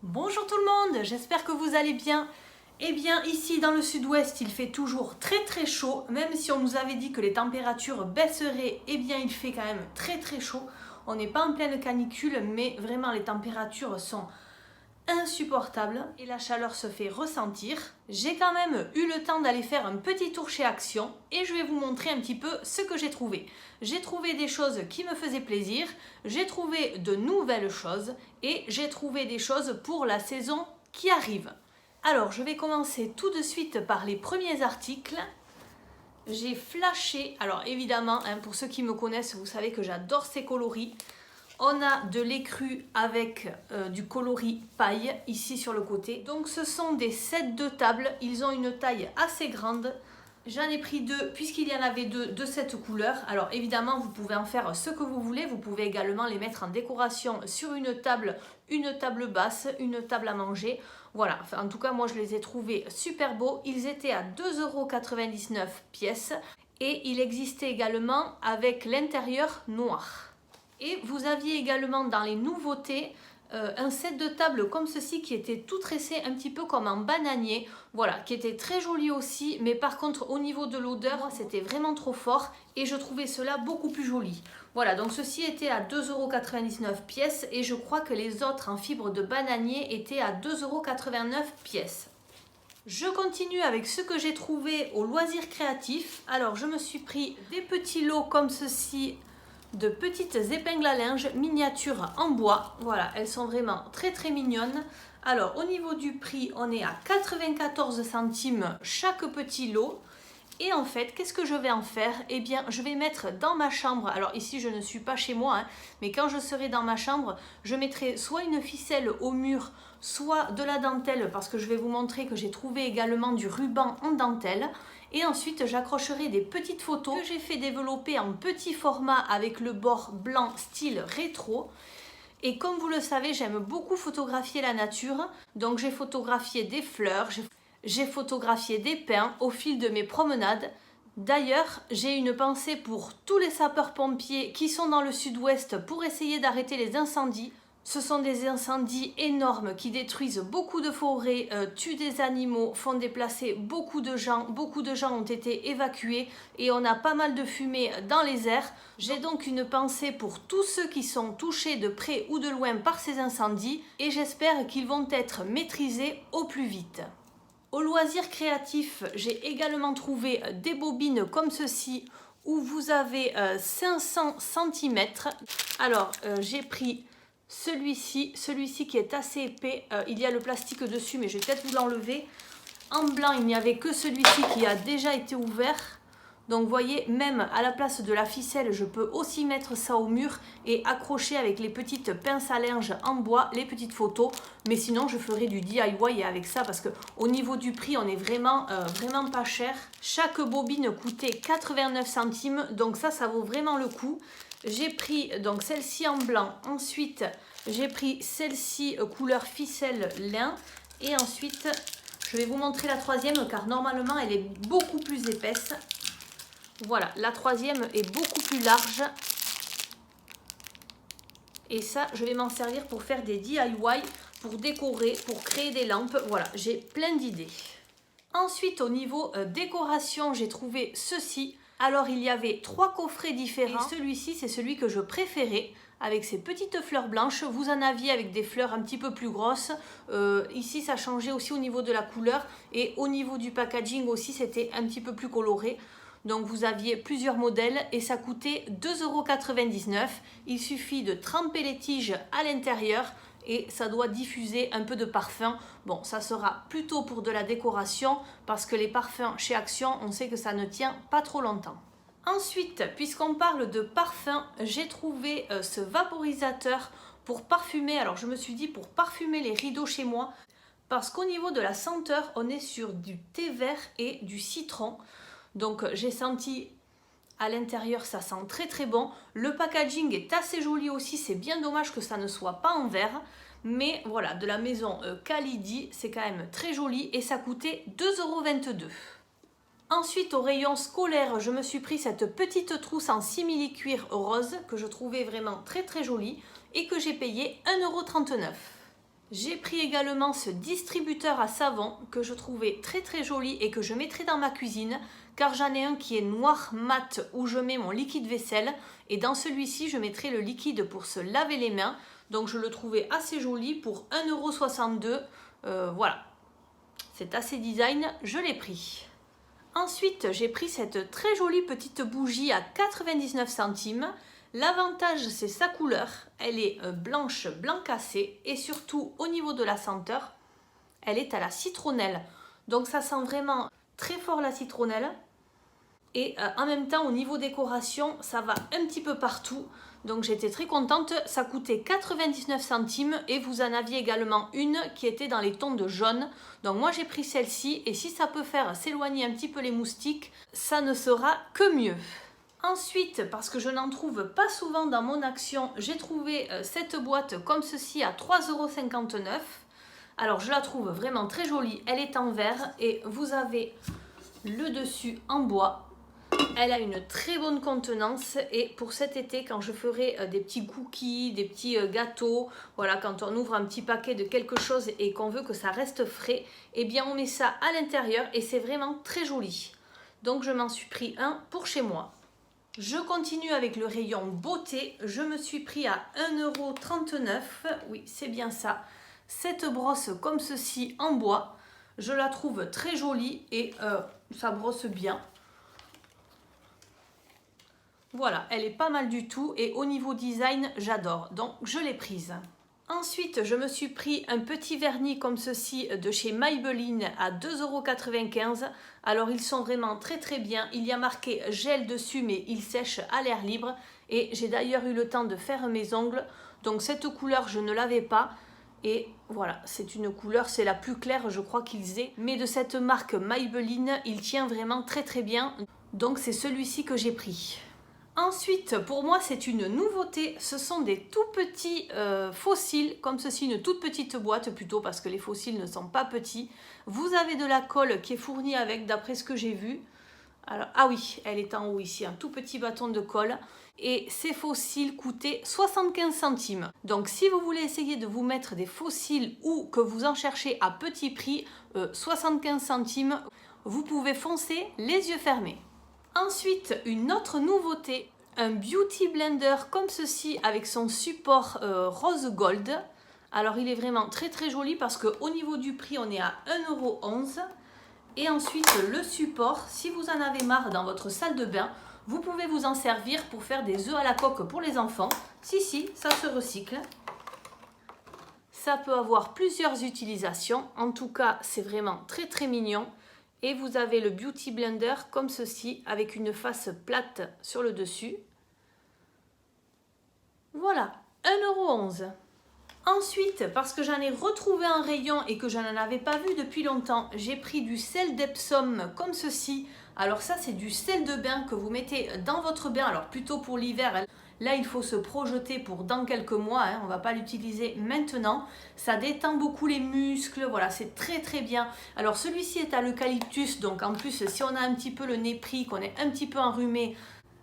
Bonjour tout le monde, j'espère que vous allez bien. Eh bien ici dans le sud-ouest il fait toujours très chaud, même si on nous avait dit que les températures baisseraient, eh bien il fait quand même très chaud. On n'est pas en pleine canicule mais vraiment les températures sont insupportables et la chaleur se fait ressentir. J'ai quand même eu le temps d'aller faire un petit tour chez Action et je vais vous montrer un petit peu ce que j'ai trouvé. J'ai trouvé des choses qui me faisaient plaisir, j'ai trouvé de nouvelles choses et j'ai trouvé des choses pour la saison qui arrive. Alors je vais commencer tout de suite par les premiers articles. J'ai flashé, alors évidemment pour ceux qui me connaissent vous savez que j'adore ces coloris. On a de l'écru avec du coloris paille ici sur le côté. Donc ce sont des sets de table, ils ont une taille assez grande. J'en ai pris deux puisqu'il y en avait deux de cette couleur. Alors évidemment vous pouvez en faire ce que vous voulez. Vous pouvez également les mettre en décoration sur une table basse, une table à manger. Voilà, enfin, en tout cas moi je les ai trouvés super beaux. Ils étaient à 2,99 € pièce et il existait également avec l'intérieur noir. Et vous aviez également dans les nouveautés un set de table comme ceci qui était tout tressé un petit peu comme un bananier, voilà, qui était très joli aussi, mais par contre au niveau de l'odeur c'était vraiment trop fort et je trouvais cela beaucoup plus joli. Voilà, donc ceci était à 2,99 € pièce et je crois que les autres en fibre de bananier étaient à 2,89 € pièce. Je continue avec ce que j'ai trouvé au loisir créatif. Alors je me suis pris des petits lots comme ceci de petites épingles à linge miniatures en bois. Voilà, elles sont vraiment très mignonnes. Alors au niveau du prix, on est à 94 centimes chaque petit lot. Et en fait, qu'est-ce que je vais en faire? Eh bien, je vais mettre dans ma chambre, alors ici je ne suis pas chez moi, mais quand je serai dans ma chambre, je mettrai soit une ficelle au mur, soit de la dentelle, parce que je vais vous montrer que j'ai trouvé également du ruban en dentelle. Et ensuite, j'accrocherai des petites photos que j'ai fait développer en petit format avec le bord blanc style rétro. Et comme vous le savez, j'aime beaucoup photographier la nature, donc j'ai photographié des fleurs, j'ai photographié des pins au fil de mes promenades. D'ailleurs, j'ai une pensée pour tous les sapeurs-pompiers qui sont dans le sud-ouest pour essayer d'arrêter les incendies. Ce sont des incendies énormes qui détruisent beaucoup de forêts, tuent des animaux, font déplacer beaucoup de gens. Beaucoup de gens ont été évacués et on a pas mal de fumée dans les airs. J'ai donc une pensée pour tous ceux qui sont touchés de près ou de loin par ces incendies et j'espère qu'ils vont être maîtrisés au plus vite. Au loisir créatif, j'ai également trouvé des bobines comme ceci où vous avez 500 cm. Alors j'ai pris celui-ci qui est assez épais. Il y a le plastique dessus mais je vais peut-être vous l'enlever. En blanc il n'y avait que celui-ci qui a déjà été ouvert. Donc vous voyez, même à la place de la ficelle, je peux aussi mettre ça au mur et accrocher avec les petites pinces à linge en bois les petites photos. Mais sinon, je ferai du DIY avec ça parce qu'au niveau du prix, on est vraiment pas cher. Chaque bobine coûtait 89 centimes, donc ça vaut vraiment le coup. J'ai pris donc celle-ci en blanc. Ensuite, j'ai pris celle-ci couleur ficelle lin. Et ensuite, je vais vous montrer la troisième car normalement, elle est beaucoup plus épaisse. Voilà, la troisième est beaucoup plus large. Et ça, je vais m'en servir pour faire des DIY, pour décorer, pour créer des lampes. Voilà, j'ai plein d'idées. Ensuite, au niveau décoration, j'ai trouvé ceci. Alors, il y avait 3 coffrets différents. Et celui-ci, c'est celui que je préférais, avec ces petites fleurs blanches. Vous en aviez avec des fleurs un petit peu plus grosses. Ici, ça changeait aussi au niveau de la couleur. Et au niveau du packaging aussi, c'était un petit peu plus coloré. Donc vous aviez plusieurs modèles et ça coûtait 2,99 €. Il suffit de tremper les tiges à l'intérieur et ça doit diffuser un peu de parfum. Bon, ça sera plutôt pour de la décoration parce que les parfums chez Action, on sait que ça ne tient pas trop longtemps. Ensuite, puisqu'on parle de parfum, j'ai trouvé ce vaporisateur pour parfumer. Alors je me suis dit pour parfumer les rideaux chez moi parce qu'au niveau de la senteur, on est sur du thé vert et du citron. Donc j'ai senti à l'intérieur, ça sent très bon. Le packaging est assez joli aussi, c'est bien dommage que ça ne soit pas en verre. Mais voilà, de la maison Kalidi, c'est quand même très joli et ça coûtait 2,22 €. Ensuite, au rayon scolaire, je me suis pris cette petite trousse en simili-cuir rose que je trouvais vraiment très jolie et que j'ai payé 1,39 €. J'ai pris également ce distributeur à savon que je trouvais très très joli et que je mettrai dans ma cuisine car j'en ai un qui est noir mat où je mets mon liquide vaisselle et dans celui-ci je mettrai le liquide pour se laver les mains. Donc je le trouvais assez joli pour 1,62 €. Voilà, c'est assez design, je l'ai pris. Ensuite, j'ai pris cette très jolie petite bougie à 99 centimes. L'avantage, c'est sa couleur. Elle est blanche, blanc cassé. Et surtout, au niveau de la senteur, elle est à la citronnelle. Donc ça sent vraiment très fort la citronnelle. Et en même temps, au niveau décoration, ça va un petit peu partout. Donc j'étais très contente. Ça coûtait 99 centimes et vous en aviez également une qui était dans les tons de jaune. Donc moi j'ai pris celle-ci et si ça peut faire s'éloigner un petit peu les moustiques, ça ne sera que mieux. Ensuite, parce que je n'en trouve pas souvent dans mon action, j'ai trouvé cette boîte comme ceci à 3,59 €. Alors je la trouve vraiment très jolie. Elle est en verre et vous avez le dessus en bois. Elle a une très bonne contenance et pour cet été, quand je ferai des petits cookies, des petits gâteaux, voilà, quand on ouvre un petit paquet de quelque chose et qu'on veut que ça reste frais, eh bien on met ça à l'intérieur et c'est vraiment très joli. Donc je m'en suis pris un pour chez moi. Je continue avec le rayon beauté. Je me suis pris à 1,39 €. Oui, c'est bien ça. Cette brosse comme ceci en bois. Je la trouve très jolie et ça brosse bien. Voilà, elle est pas mal du tout et au niveau design, j'adore. Donc, je l'ai prise. Ensuite, je me suis pris un petit vernis comme ceci de chez Maybelline à 2,95 €. Alors, ils sont vraiment très très bien. Il y a marqué gel dessus, mais il sèche à l'air libre. Et j'ai d'ailleurs eu le temps de faire mes ongles. Donc, cette couleur, je ne l'avais pas. Et voilà, c'est une couleur, c'est la plus claire, je crois qu'ils aient. Mais de cette marque Maybelline, il tient vraiment très très bien. Donc, c'est celui-ci que j'ai pris. Ensuite, pour moi, c'est une nouveauté. Ce sont des tout petits fossiles, comme ceci, une toute petite boîte plutôt, parce que les fossiles ne sont pas petits. Vous avez de la colle qui est fournie avec, d'après ce que j'ai vu. Alors, ah oui, elle est en haut ici, un tout petit bâton de colle. Et ces fossiles coûtaient 75 centimes. Donc, si vous voulez essayer de vous mettre des fossiles ou que vous en cherchez à petit prix, 75 centimes, vous pouvez foncer les yeux fermés. Ensuite, une autre nouveauté, un beauty blender comme ceci avec son support rose gold. Alors il est vraiment très très joli parce qu'au niveau du prix on est à 1,11 €. Et ensuite le support, si vous en avez marre dans votre salle de bain, vous pouvez vous en servir pour faire des œufs à la coque pour les enfants. Si, ça se recycle. Ça peut avoir plusieurs utilisations. En tout cas, c'est vraiment très très mignon. Et vous avez le Beauty Blender comme ceci, avec une face plate sur le dessus. Voilà, 1,11 €. Ensuite, parce que j'en ai retrouvé un rayon et que je n'en avais pas vu depuis longtemps, j'ai pris du sel d'Epsom comme ceci. Alors ça, c'est du sel de bain que vous mettez dans votre bain, alors plutôt pour l'hiver. Là, il faut se projeter pour dans quelques mois, hein, on ne va pas l'utiliser maintenant. Ça détend beaucoup les muscles, voilà, c'est très très bien. Alors celui-ci est à l'eucalyptus, donc en plus, si on a un petit peu le nez pris, qu'on est un petit peu enrhumé,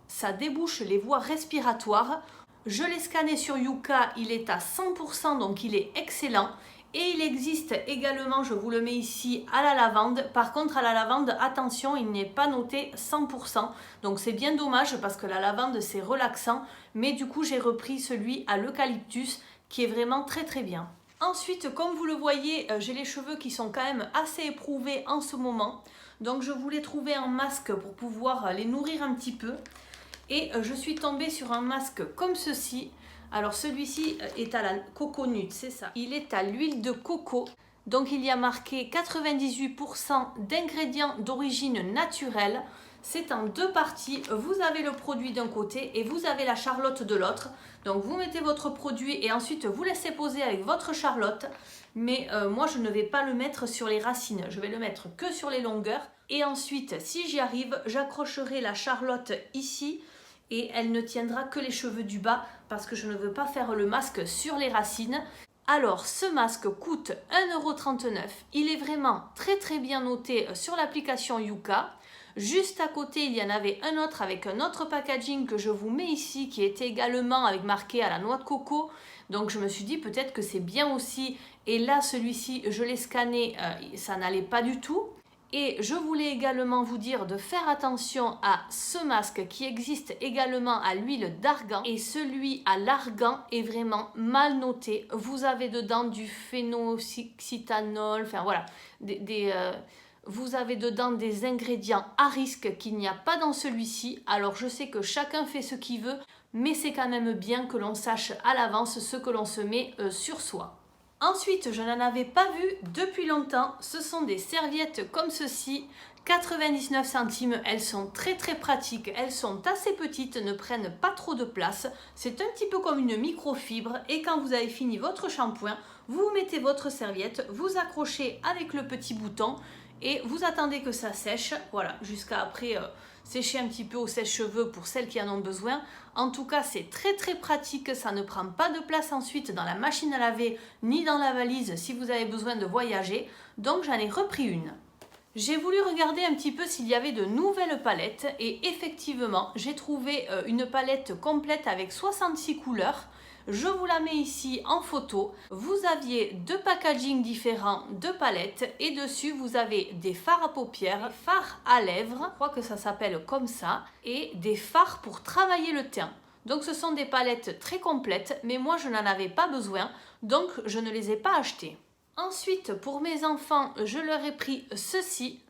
ça débouche les voies respiratoires. Je l'ai scanné sur Yuka, il est à 100%, donc il est excellent. Et il existe également, je vous le mets ici, à la lavande. Par contre, à la lavande, attention, il n'est pas noté 100%. Donc c'est bien dommage parce que la lavande, c'est relaxant. Mais du coup, j'ai repris celui à l'eucalyptus qui est vraiment très très bien. Ensuite, comme vous le voyez, j'ai les cheveux qui sont quand même assez éprouvés en ce moment. Donc je voulais trouver un masque pour pouvoir les nourrir un petit peu. Et je suis tombée sur un masque comme ceci. Alors celui-ci est à la coconut, c'est ça. Il est à l'huile de coco. Donc il y a marqué 98% d'ingrédients d'origine naturelle. C'est en deux parties. Vous avez le produit d'un côté et vous avez la charlotte de l'autre. Donc vous mettez votre produit et ensuite vous laissez poser avec votre charlotte. Mais moi je ne vais pas le mettre sur les racines. Je vais le mettre que sur les longueurs. Et ensuite, si j'y arrive, j'accrocherai la charlotte ici. Et elle ne tiendra que les cheveux du bas parce que je ne veux pas faire le masque sur les racines. Alors ce masque coûte 1,39 €. Il est vraiment très très bien noté sur l'application Yuka. Juste à côté, il y en avait un autre avec un autre packaging que je vous mets ici qui était également avec marqué à la noix de coco. Donc je me suis dit peut-être que c'est bien aussi. Et là, celui-ci, je l'ai scanné, ça n'allait pas du tout. Et je voulais également vous dire de faire attention à ce masque qui existe également à l'huile d'argan. Et celui à l'argan est vraiment mal noté. Vous avez dedans du phénoxyéthanol, enfin voilà, vous avez dedans des ingrédients à risque qu'il n'y a pas dans celui-ci. Alors je sais que chacun fait ce qu'il veut, mais c'est quand même bien que l'on sache à l'avance ce que l'on se met sur soi. Ensuite, je n'en avais pas vu depuis longtemps. Ce sont des serviettes comme ceci, 99 centimes. Elles sont très pratiques. Elles sont assez petites, ne prennent pas trop de place. C'est un petit peu comme une microfibre. Et quand vous avez fini votre shampoing, vous mettez votre serviette, vous accrochez avec le petit bouton et vous attendez que ça sèche. Voilà, jusqu'à après sécher un petit peu au sèche-cheveux pour celles qui en ont besoin. En tout cas, c'est très pratique, ça ne prend pas de place ensuite dans la machine à laver ni dans la valise si vous avez besoin de voyager. Donc j'en ai repris une. J'ai voulu regarder un petit peu s'il y avait de nouvelles palettes et effectivement, j'ai trouvé une palette complète avec 66 couleurs. Je vous la mets ici en photo. Vous aviez deux packagings différents de palettes et dessus vous avez des fards à paupières, des fards à lèvres, je crois que ça s'appelle comme ça, et des fards pour travailler le teint. Donc ce sont des palettes très complètes, mais moi je n'en avais pas besoin, donc je ne les ai pas achetées. Ensuite, pour mes enfants, je leur ai pris ceci.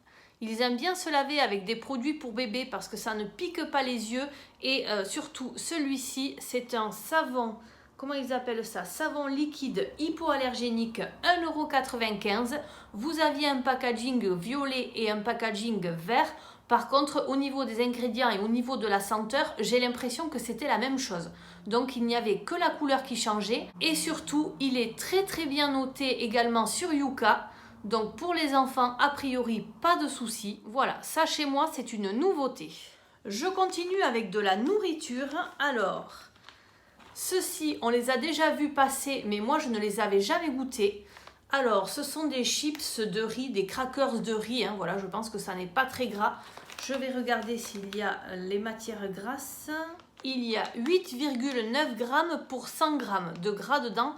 Ils aiment bien se laver avec des produits pour bébé parce que ça ne pique pas les yeux. Et surtout, celui-ci, c'est un savon, comment ils appellent ça? Savon liquide hypoallergénique, 1,95 €. Vous aviez un packaging violet et un packaging vert. Par contre, au niveau des ingrédients et au niveau de la senteur, j'ai l'impression que c'était la même chose. Donc, il n'y avait que la couleur qui changeait. Et surtout, il est très bien noté également sur Yuka. Donc, pour les enfants, a priori, pas de souci. Voilà, ça chez moi, c'est une nouveauté. Je continue avec de la nourriture. Alors, ceux-ci, on les a déjà vus passer, mais moi, je ne les avais jamais goûtés. Alors, ce sont des chips de riz, des crackers de riz. Hein, voilà, je pense que ça n'est pas très gras. Je vais regarder s'il y a les matières grasses. Il y a 8,9 grammes pour 100 grammes de gras dedans.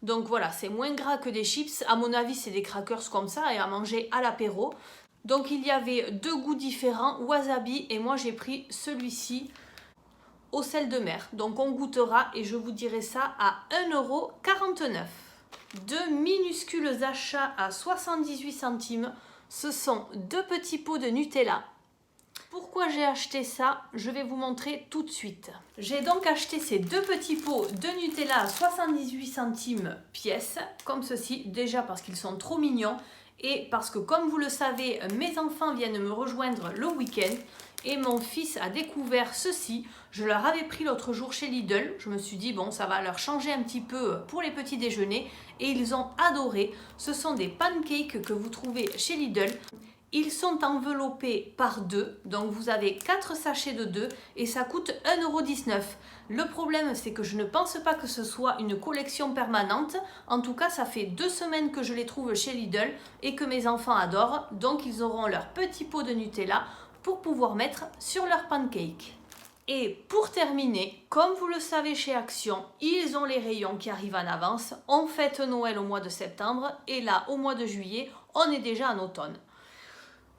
Donc voilà, c'est moins gras que des chips. À mon avis, c'est des crackers comme ça et à manger à l'apéro. Donc il y avait deux goûts différents, wasabi, et moi j'ai pris celui-ci au sel de mer. Donc on goûtera et je vous dirai ça à 1,49 €. Deux minuscules achats à 78 centimes. Ce sont deux petits pots de Nutella. Pourquoi j'ai acheté ça? Je vais vous montrer tout de suite. J'ai donc acheté ces deux petits pots de Nutella à 78 centimes pièce, comme ceci, déjà parce qu'ils sont trop mignons et parce que comme vous le savez, mes enfants viennent me rejoindre le week-end et mon fils a découvert ceci. Je leur avais pris l'autre jour chez Lidl. Je me suis dit, bon, ça va leur changer un petit peu pour les petits déjeuners et ils ont adoré. Ce sont des pancakes que vous trouvez chez Lidl. Ils sont enveloppés par deux, donc vous avez 4 sachets de 2 et ça coûte 1,19 €. Le problème, c'est que je ne pense pas que ce soit une collection permanente. En tout cas, ça fait 2 semaines que je les trouve chez Lidl et que mes enfants adorent. Donc, ils auront leur petit pot de Nutella pour pouvoir mettre sur leur pancake. Et pour terminer, comme vous le savez chez Action, ils ont les rayons qui arrivent en avance. On fête Noël au mois de septembre et là, au mois de juillet, on est déjà en automne.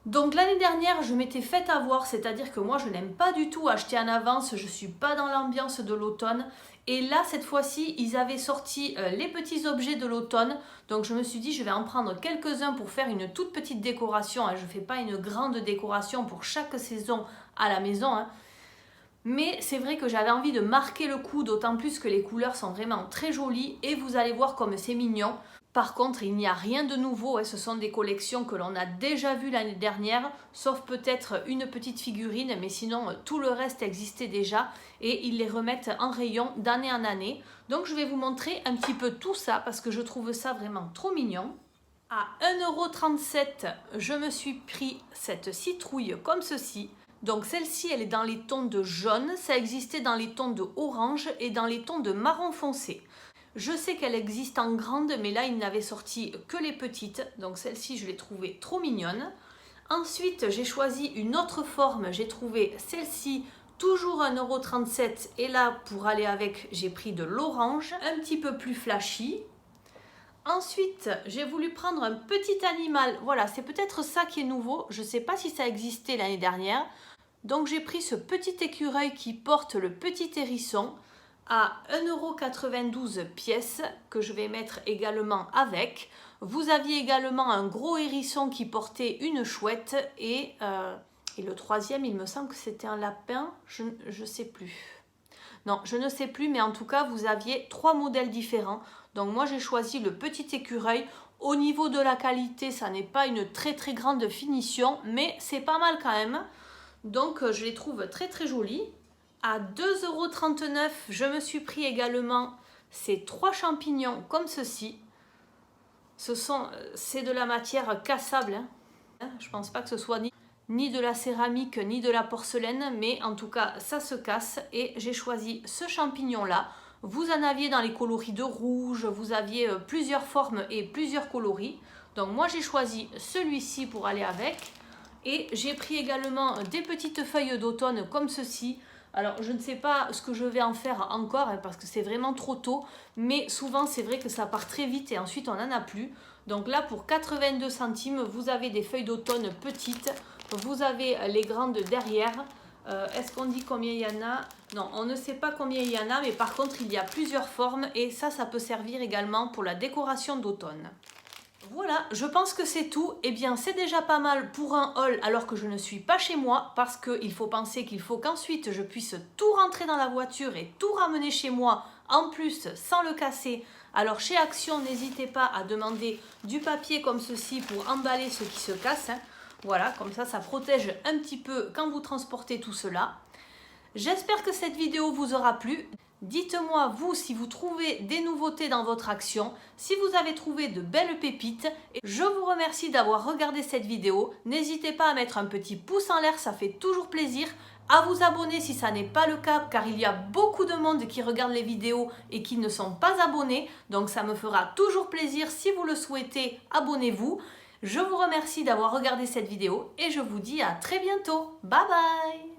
Donc l'année dernière, je m'étais fait avoir, c'est-à-dire que moi je n'aime pas du tout acheter en avance, je ne suis pas dans l'ambiance de l'automne. Et là, cette fois-ci, ils avaient sorti les petits objets de l'automne. Donc je me suis dit, je vais en prendre quelques-uns pour faire une toute petite décoration. Je ne fais pas une grande décoration pour chaque saison à la maison. Mais c'est vrai que j'avais envie de marquer le coup, d'autant plus que les couleurs sont vraiment très jolies. Et vous allez voir comme c'est mignon. Par contre, il n'y a rien de nouveau, ce sont des collections que l'on a déjà vues l'année dernière, sauf peut-être une petite figurine, mais sinon tout le reste existait déjà et ils les remettent en rayon d'année en année. Donc je vais vous montrer un petit peu tout ça parce que je trouve ça vraiment trop mignon. À 1,37 €, je me suis pris cette citrouille comme ceci. Donc celle-ci, elle est dans les tons de jaune, ça existait dans les tons de orange et dans les tons de marron foncé. Je sais qu'elle existe en grande, mais là, il n'avait sorti que les petites. Donc celle-ci, je l'ai trouvée trop mignonne. Ensuite, j'ai choisi une autre forme. J'ai trouvé celle-ci toujours 1,37 € et là pour aller avec j'ai pris de l'orange, un petit peu plus flashy. Ensuite j'ai voulu prendre un petit animal, voilà c'est peut-être ça qui est nouveau, je ne sais pas si ça existait l'année dernière. Donc j'ai pris ce petit écureuil qui porte le petit hérisson à 1,92 € pièce que je vais mettre également avec. Vous aviez également un gros hérisson qui portait une chouette et le troisième il me semble que c'était un lapin, je ne sais plus. Non, je ne sais plus, mais en tout cas vous aviez 3 modèles différents. Donc moi j'ai choisi le petit écureuil. Au niveau de la qualité, ça n'est pas une très grande finition, mais c'est pas mal quand même. Donc je les trouve très jolis. À 2,39 €, je me suis pris également ces 3 champignons comme ceci. C'est de la matière cassable. Hein. Je ne pense pas que ce soit ni de la céramique ni de la porcelaine, mais en tout cas ça se casse. Et j'ai choisi ce champignon là. Vous en aviez dans les coloris de rouge, vous aviez plusieurs formes et plusieurs coloris. Donc moi j'ai choisi celui-ci pour aller avec. Et j'ai pris également des petites feuilles d'automne comme ceci. Alors je ne sais pas ce que je vais en faire encore hein, parce que c'est vraiment trop tôt. Mais souvent c'est vrai que ça part très vite et ensuite on n'en a plus. Donc là pour 82 centimes vous avez des feuilles d'automne petites. Vous avez les grandes derrière. Est-ce qu'on dit combien il y en a? Non, on ne sait pas combien il y en a. Mais par contre il y a plusieurs formes et ça peut servir également pour la décoration d'automne. Voilà, je pense que c'est tout. Eh bien, c'est déjà pas mal pour un haul alors que je ne suis pas chez moi parce qu'il faut penser qu'il faut qu'ensuite je puisse tout rentrer dans la voiture et tout ramener chez moi en plus sans le casser. Alors chez Action, n'hésitez pas à demander du papier comme ceci pour emballer ce qui se casse. Hein. Voilà, comme ça protège un petit peu quand vous transportez tout cela. J'espère que cette vidéo vous aura plu. Dites-moi vous si vous trouvez des nouveautés dans votre Action, si vous avez trouvé de belles pépites. Je vous remercie d'avoir regardé cette vidéo. N'hésitez pas à mettre un petit pouce en l'air, ça fait toujours plaisir. À vous abonner si ça n'est pas le cas, car il y a beaucoup de monde qui regarde les vidéos et qui ne sont pas abonnés. Donc ça me fera toujours plaisir. Si vous le souhaitez, abonnez-vous. Je vous remercie d'avoir regardé cette vidéo et je vous dis à très bientôt. Bye bye!